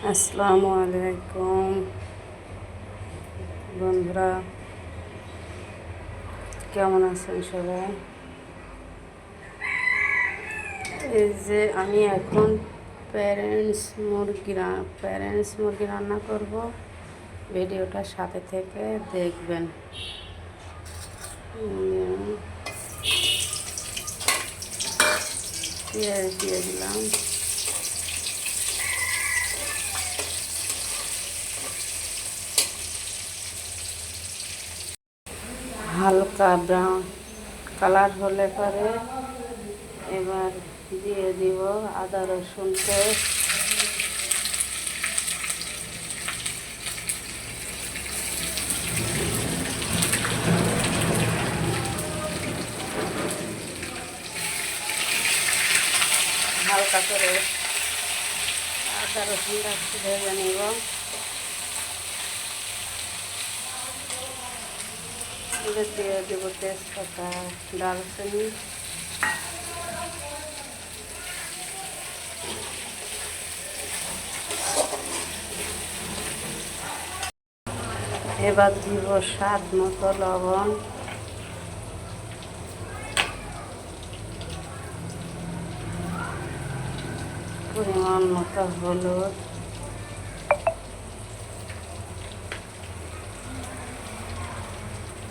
আসসালামু আলাইকুম বন্ধুরা, কেমন আছেন সবাই? এই যে আমি এখন প্যারেন্টস মুরগি রান্না করব। ভিডিওটা সাথে থেকে দেখবেন। পেঁয়াজ দিয়ে দিলাম, হালকা ব্রাউন কালার হলে পরে এবার দিয়ে দিব আদা রসুন পেস্ট, হালকা করে আদা রসুনটা একটু ভেজে নিব। দিয়ে দেবো তেজপাতা, দারচিনি, এবার দিব স্বাদ মতো লবণ, পরিমাণ মতো হলুদ,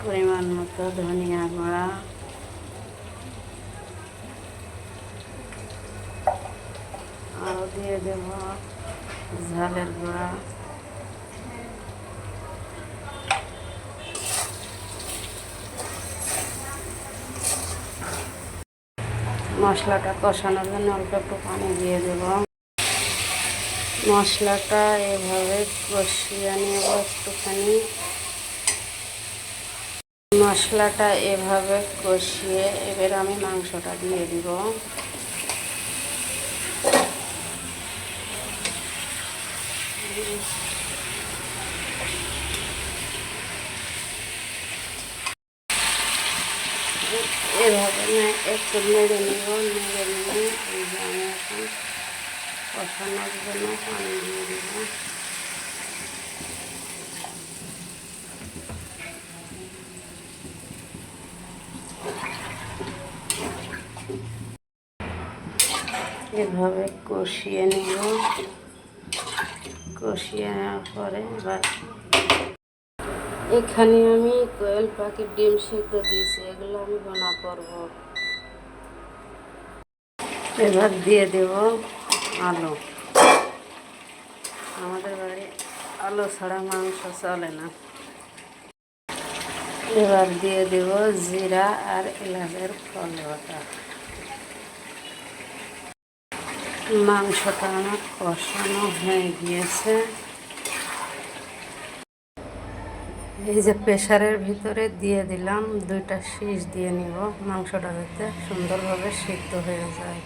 পরিমাণ মতো ধনিয়া গুঁড়া, আরও দিয়ে দেব ঝালের গুঁড়া, মশলাটা কষানোর জন্য অল্প একটু পানি দিয়ে দেব। মশলাটা এভাবে কষিয়ে নেব একটুখানি। মশলাটা এভাবে কষিয়ে এবার আমি মাংসটা দিয়ে দিব। এভাবে একটু নেড়ে নিব। নেড়ে নিয়ে এই যে আমি এখন কষানোর জন্য পানি দিয়ে দিব। এভাবে কষিয়ে নিব। কষিয়ে নেওয়ার পরে এবার এখানে আমি কোয়েল পাখির ডিম সিদ্ধ দিয়েছি, এগুলো আমি রান্না করব। এবার দিয়ে দেব আলু। আমাদের বাড়ি আলু ছাড়া মাংস চলে না। এবার দিয়ে দেব জিরা আর এলাচের ফল বাটা। মাংসটা আমার কষানো হয়ে গিয়েছে। এই যে প্রেসারের ভিতরে দিয়ে দিলাম, 2টা শীষ দিয়ে নিব। মাংসটা যাতে সুন্দরভাবে সিদ্ধ হয়ে যায়।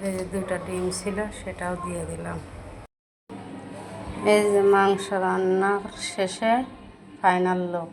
এই যে 2টা ডিম ছিল, সেটাও দিয়ে দিলাম। এই যে মাংস রান্নার শেষে ফাইনাল লুক।